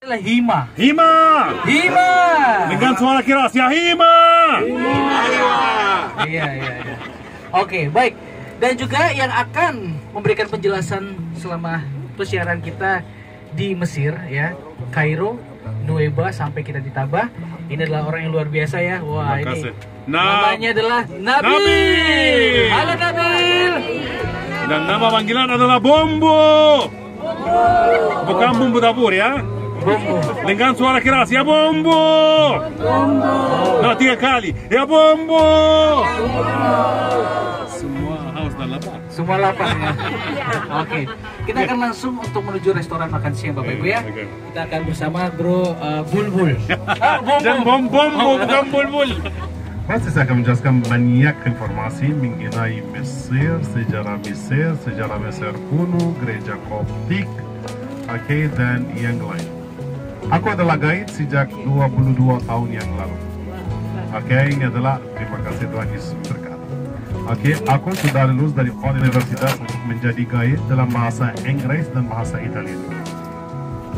adalah Hima. Hima. Hima. Dengan suara keras ya Hima. Hima. Iya. Oke, baik. Dan juga yang akan memberikan penjelasan selama persiaran kita di Mesir ya, Kairo, Nuweiba sampai kita di Tabah. Ini adalah orang yang luar biasa ya. Wah, ini namanya adalah Nabil. Halo Nabil. Dan nama panggilan adalah Bombo. Bukan bumbu dapur ya. Bombo. Dengan suara keras ya Bombo. Bombo. Nah 3 kali ya Bombo. Semua haus dan lapar. Semua lapar ya. Oke, kita akan langsung untuk menuju restoran makan siang Bapak Ibu ya. Kita akan bersama Bro Bulbul. Dan Bombo bukan Bulbul. Pasti saya akan menjelaskan banyak informasi mengenai Mesir, sejarah Mesir kuno, gereja Koptik, oke, dan yang lain. Aku adalah guide sejak 22 tahun yang lalu. Oke, ini adalah terima kasih Tuhan Yesus berkata. Oke, aku sudah lulus dari universitas untuk menjadi guide dalam bahasa Inggris dan bahasa Italia.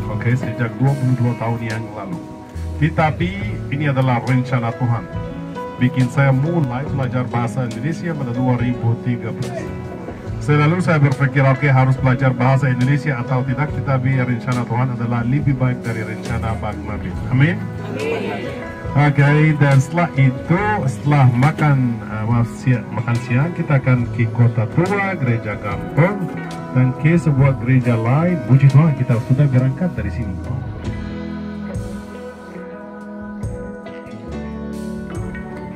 Oke, sejak 22 tahun yang lalu. Tetapi ini adalah rencana Tuhan. Bikin saya mulai belajar bahasa Indonesia pada 2013. Selalu saya berpikir, oke, harus belajar bahasa Indonesia atau tidak, tetapi rencana Tuhan adalah lebih baik dari rencana Bang Nabil. Amin. Oke, dan setelah itu, setelah makan siang, kita akan ke kota tua, gereja kampung, dan ke sebuah gereja lain. Puji Tuhan, kita sudah berangkat dari sini.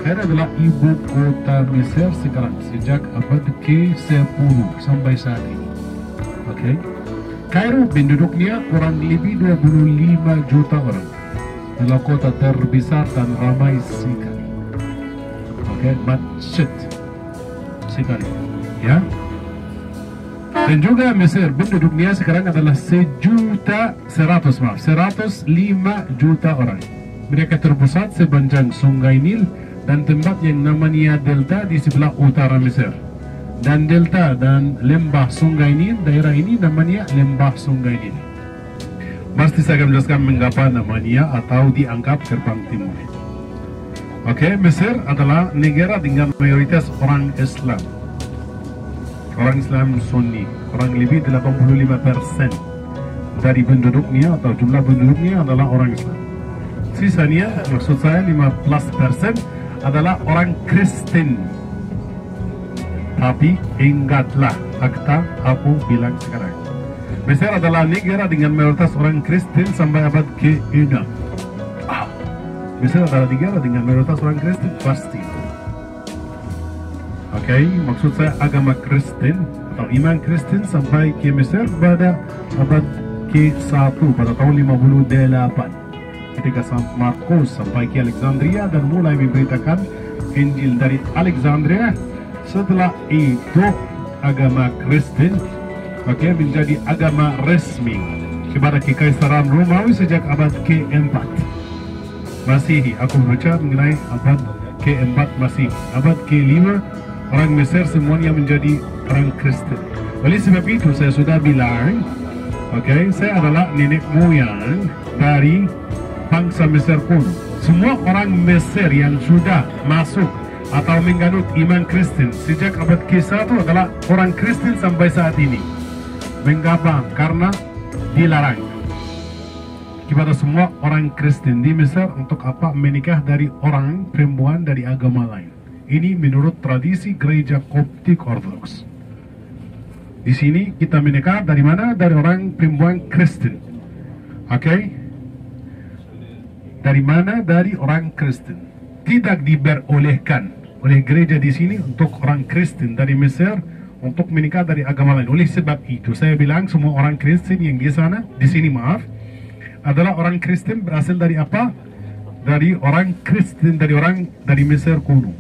Ini adalah ibu kota Mesir sekarang sejak abad ke-10 sampai saat ini. Oke. Kairo penduduknya kurang lebih 25 juta orang. Adalah kota terbesar dan ramai sekali. Oke, macet sekali. Ya. Dan juga Mesir penduduknya sekarang adalah 105 juta orang. Mereka terpusat sepanjang Sungai Nil dan tempat yang namanya Delta di sebelah utara Mesir. Dan Delta dan lembah Sungai Nil, daerah ini namanya lembah Sungai Nil. Pasti saya akan menjelaskan mengapa namanya atau dianggap gerbang timur. Oke, Mesir adalah negara dengan mayoritas orang Islam. Orang Islam Sunni, kurang lebih 85% dari penduduknya atau jumlah penduduknya adalah orang Islam. Sisanya, maksud saya 15% adalah orang Kristen. Tapi ingatlah fakta aku bilang sekarang. Mesir adalah negara dengan mayoritas orang Kristen sampai abad ke-6. Mesir adalah negara dengan mayoritas orang Kristen pasti. Oke, maksud saya agama Kristen atau iman Kristen sampai ke Mesir pada abad ke-1 pada tahun 58. Ketika Saint Markus sampai ke Alexandria dan mulai memberitakan Injil dari Alexandria. Setelah itu agama Kristen menjadi agama resmi kepada Kekaisaran Romawi sejak abad ke-4 Masehi. Aku baca mengenai abad ke-4 Masehi. Abad ke-5 orang Mesir semuanya menjadi orang Kristen. Oleh sebab itu saya sudah bilang, saya adalah nenek moyang dari bangsa Mesir kuno. Semua orang Mesir yang sudah masuk atau menganut iman Kristen sejak abad ke-1 adalah orang Kristen sampai saat ini. Mengapa? Karena dilarang kepada semua orang Kristen di Mesir untuk apa menikah dari orang perempuan dari agama lain. Ini menurut tradisi gereja Koptik Ortodoks. Di sini kita menikah dari mana? Dari orang perempuan Kristen. Dari mana? Dari orang Kristen. Tidak diperbolehkan oleh gereja di sini untuk orang Kristen dari Mesir untuk menikah dari agama lain. Oleh sebab itu saya bilang semua orang Kristen yang di sana, di sini adalah orang Kristen berasal dari apa? Dari orang Kristen, dari Mesir kuno.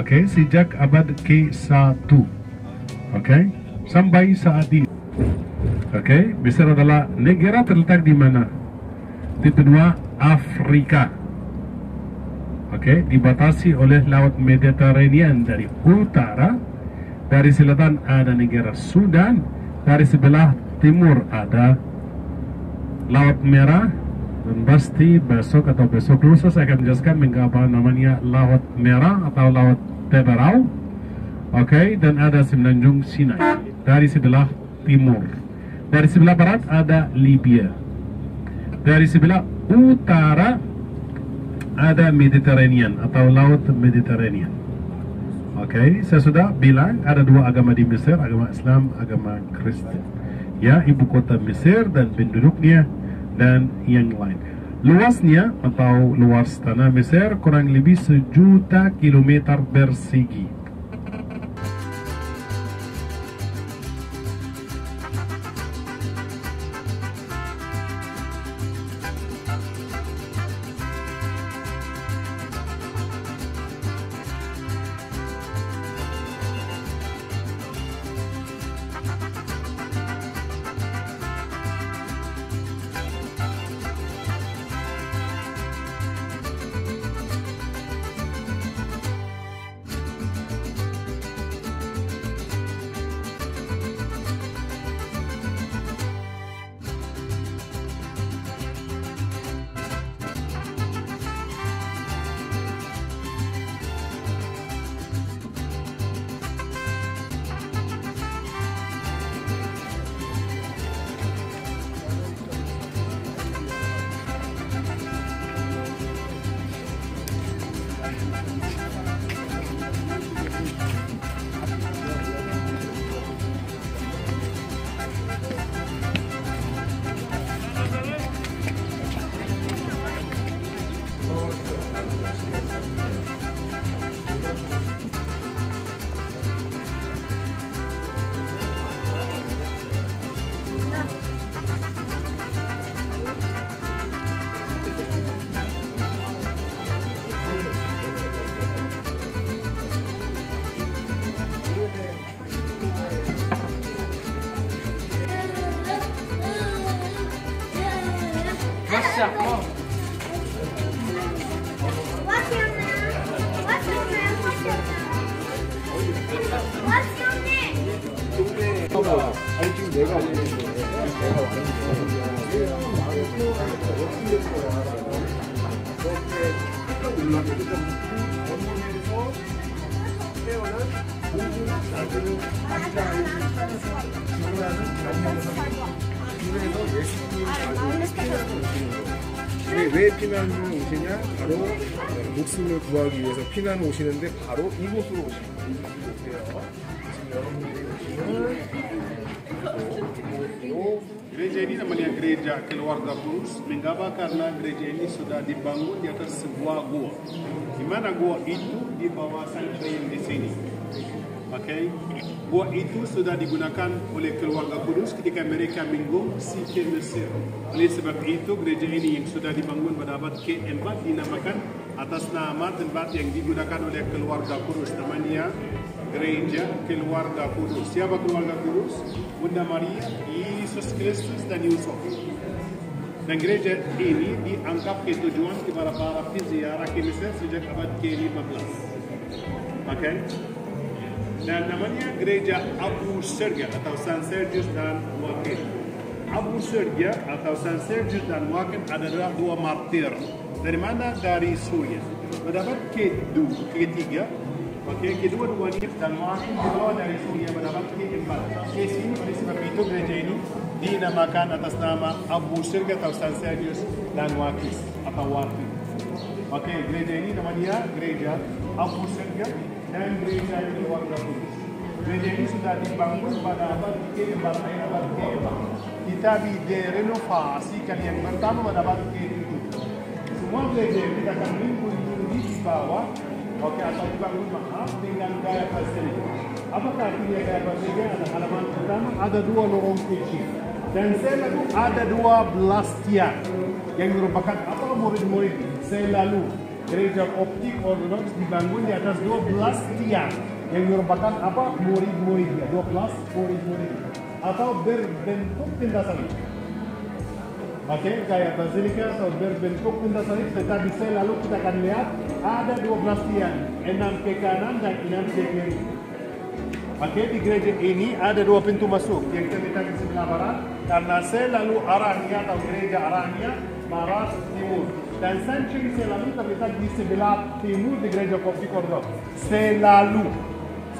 Sejak abad ke-1. Sampai saat ini. Mesir adalah negara terletak di mana? Di benua Afrika. Dibatasi oleh Laut Mediterranean dari utara. Dari selatan ada negara Sudan. Dari sebelah timur ada Laut Merah, dan pasti besok atau besok lusa saya akan menjelaskan mengapa namanya Laut Merah atau Laut Teberau. Oke, dan ada Semenanjung Sinai dari sebelah timur. Dari sebelah barat ada Libya. Dari sebelah utara ada Mediterranean atau Laut Mediterranean. Oke, saya sudah bilang ada dua agama di Mesir, agama Islam, agama Kristen. Ya, ibu kota Mesir dan penduduknya dan yang lain. Luasnya atau luas tanah Mesir kurang lebih 1.000.000 kilometer persegi. Masya Allah. What's your name? What's your name? What's your name? 아니 지금 내가 왔는데 내가 왜 피난을 오시냐? 바로 목숨을 구하기 위해서 피난을 오시는데 바로 이곳으로 오십니다. Gereja ini namanya Gereja Keluarga Kudus. Mengapa? Karena gereja ini sudah dibangun di atas sebuah gua. Di mana gua itu di bawah sanctuary di sini. Oke, gua itu sudah digunakan oleh keluarga Kudus ketika mereka mengungsi ke Mesir. Oleh sebab itu gereja ini yang sudah dibangun pada abad ke-4 dinamakan atas nama tempat yang digunakan oleh keluarga Kudus, namanya Gereja Keluarga Kudus. Siapa keluarga Kudus? Bunda Maria, Yesus Kristus dan Yusuf. Dan gereja ini dianggap ketujuan kepada para peziarah ke Mesir sejak abad ke-15. Oke? Dan namanya Gereja Abu Sergia atau San Sergius dan Joachim. Abu Sergia atau San Sergius dan Joachim adalah dua martir. Dari mana? Dari Suriah. Mendapat ketiga. Oke, kedua-duanya dan Joachim dibawa dari Suriah mendapat ke-4. Ke sini oleh sebab itu gereja ini dinamakan atas nama Abu Sergia atau San Sergius dan Joachim atau Joachim. Oke, gereja ini namanya Gereja Abu Sergia dan Gereja Keluarga Kudus. Gereja ini sudah dibangun pada abad ke-4, abad ke-4. Kita direnovasi kali yang pertama pada abad ke-7. Semua gereja yang kita akan minggu-minggu di bawah, oke, atau dibangun maaf dengan gaya basilika. Apakah artinya gaya basilika? Ada halaman pertama, ada dua lorong kecil. Dan selalu ada 12 tiang yang merupakan apa murid-murid selalu. Gereja Optik Ortodoks dibangun di atas 12 tiang yang merupakan apa? Murid-muridnya, 12 murid-murid atau berbentuk tenda salib. Oke, kayak basilika atau berbentuk tenda salib, tetapi selalu kita akan lihat ada 12 tiang, 6 ke kanan dan 6 ke kiri. Oke, di gereja ini ada dua pintu masuk yang kita lihat di sebelah barat karena selalu arahnya atau gereja arahnya barat timur. Dan sanctuary selalu terletak di sebelah timur di gereja Koptik Ortodoks. Selalu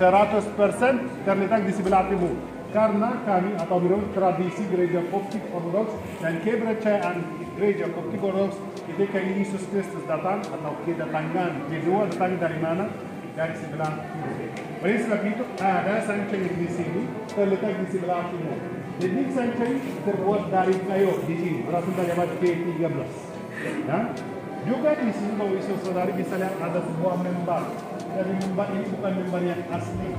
100% terletak di sebelah timur. Karena kami atau menurut tradisi gereja Koptik Ortodoks dan kepercayaan gereja Koptik Ortodoks, ketika Yesus Kristus datang atau kedatangan kedua datang dari mana? Dari sebelah timur. Oleh sebab itu ada sanctuary di sini terletak di sebelah timur. Jadi sanctuary terbuat dari kayu di sini berasal dari abad ke-13. Ya? Juga di sini Bapak Ibu Saudari bisa lihat ada sebuah mimbar. Dan mimbar ini bukan mimbar yang asli.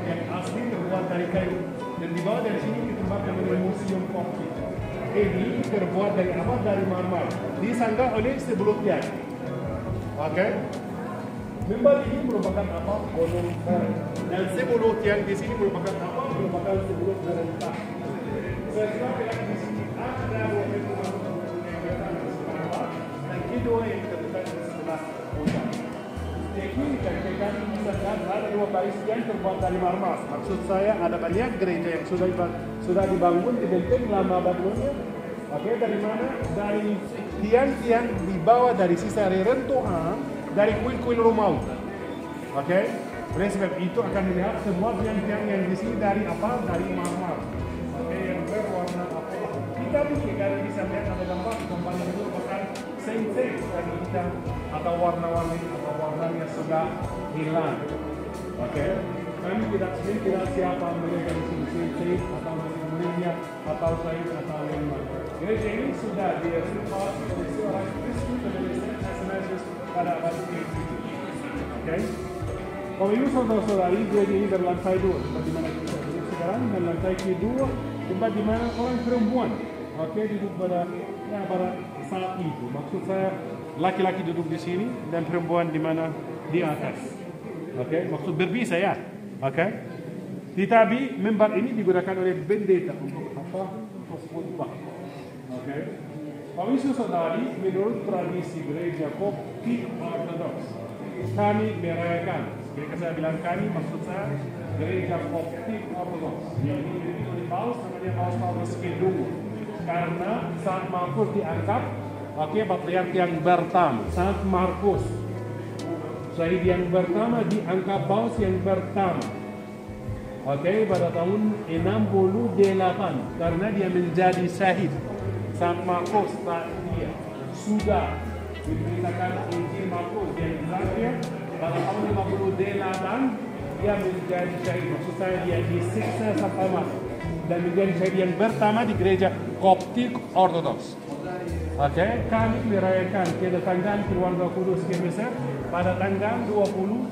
Yang asli terbuat dari kayu. Dan di bawah dari sini ditambahkan dengan museum Koptik. Ini terbuat dari apa? Dari marmer. Disangga oleh sebelum tiang. Oke? Mimbar ini merupakan apa? Gunung Hereng. Dan sebelum tiang di sini merupakan apa? Merupakan sebelum berentah. Setelah di sini ada dua mimbar dan kedua yang terletak di sebelah utara. Jadi kan bisa lihat ada dua baris yang terbuat dari marmer. Maksud saya ada banyak gereja yang sudah dibangun di benteng lama Babilonia. Oke, dari mana? Dari tiang-tiang di bawah dari sisa reruntuhan dari kuil-kuil Romawi. Oke, oleh sebab itu akan dilihat semua tiang-tiang yang di sini dari apa? Dari marmer. Oke, yang berwarna apa? Kita bisa lihat ada gambar yang merupakan saint-saint dari kita atau warna-warni atau warnanya sudah hilang. Oke, kami tidak siapa mereka di sini saint-saint atau muridnya atau saint atau yang lain. Gereja ini sudah direnovasi oleh seorang Kristen Benedict Athanasius pada abad ke-7. Oke, kalau ibu saudara-saudari, gereja ini berlantai 2 tempat di mana kita duduk sekarang, dan lantai kedua tempat di mana orang perempuan duduk pada saat itu. Maksud saya laki-laki duduk di sini dan perempuan di mana di atas. Maksud berbisa ya. Tetapi mimbar ini digunakan oleh pendeta untuk apa? Untuk khutbah. Kalau isu saudari, menurut tradisi gereja Koptik Ortodoks, kami merayakan. Ketika saya bilang kami, maksud saya gereja Koptik Ortodoks. Yang ini oleh Paus, namanya Paus kedua. Karena Saint Markus dianggap patriark yang pertama, Saint Markus syahid yang pertama, dianggap paus yang pertama pada tahun 68 karena dia menjadi syahid. Saint Markus saat dia sudah diberitakan Injil Markus yang terakhir pada tahun 58 dia menjadi syahid. Maksud saya dia disiksa sampai mati dan menjadi syahid yang pertama di gereja Koptik Ortodoks. Kami merayakan kedatangan keluarga kudus ke Mesir pada tanggal 21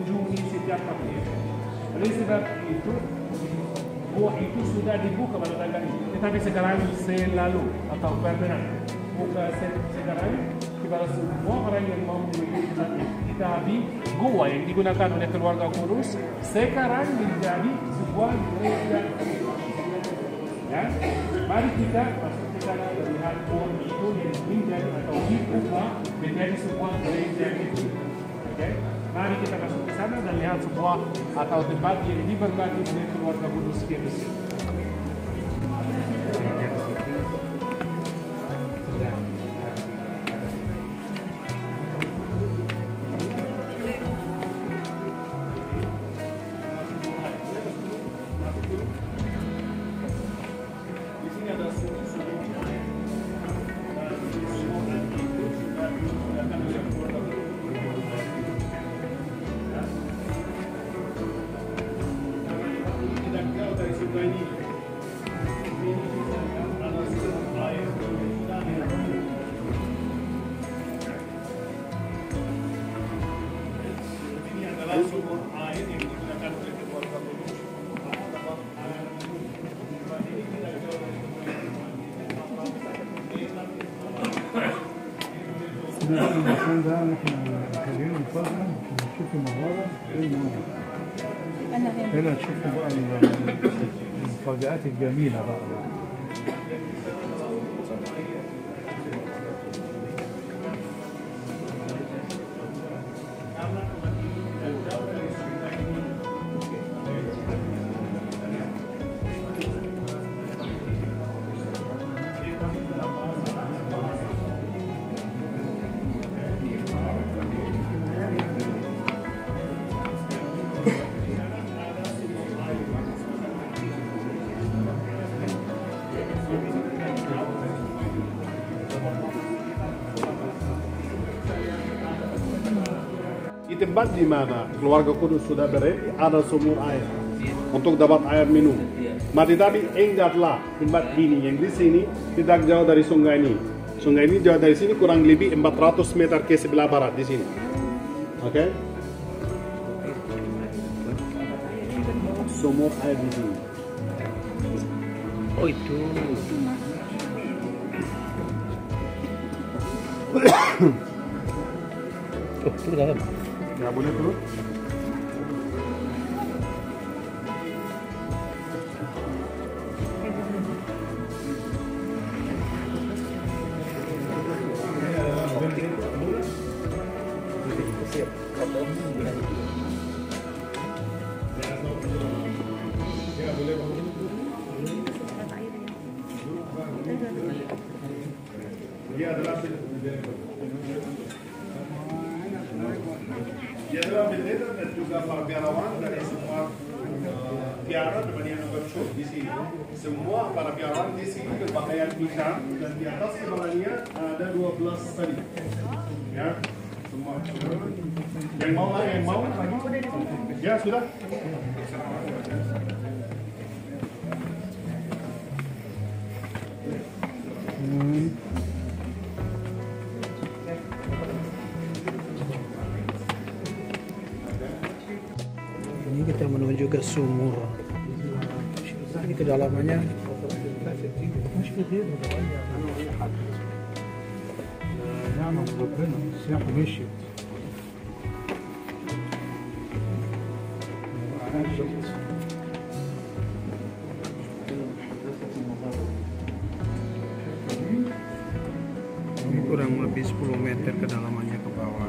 Juni setiap tahun. Oleh sebab itu, gua itu sudah dibuka pada tanggal ini. Tetapi sekarang selalu atau permanen buka sekarang kepada semua orang yang mau mengikuti ini. Tetapi gua yang digunakan oleh keluarga kudus sekarang menjadi sebuah gereja. Mari kita masuk ke sana dan lihat gua itu yang menjadi atau dibuka menjadi sebuah gereja itu. Mari kita masuk ke sana dan lihat sebuah atau tempat yang diberkati oleh keluarga kudus ke Mesir. المكان ده نحن خلينا نتفرج نشوف المهارة هنا نشوف بقى المفاجآت الجميلة بقى. di tempat di mana keluarga kudus sudah berada ada sumur air untuk dapat air minum. Tetapi ingatlah tempat ini yang di sini tidak jauh dari sungai ini. Sungai ini jauh dari sini kurang lebih 400 meter ke sebelah barat di sini. Oke? Sumur air di sini. Oh itu. Oh, itu dalam. Ya boleh turun. Dia adalah bendera dan juga para biarawan dari semua biara yang bercuk di sini. Semua para biarawan di sini berpakaian hitam dan di atas kepalanya ada 12 tali. Ya, semua. Yang mau lah, yang mau. Ya sudah. Ini kita menuju ke sumur. Ini kedalamannya ini kurang lebih 10 meter kedalamannya ke bawah.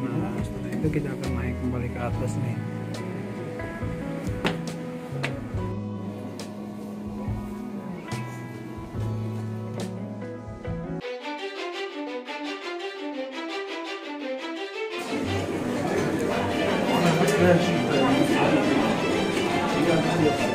Nah, setelah itu kita akan naik kembali ke atas nih. Yes.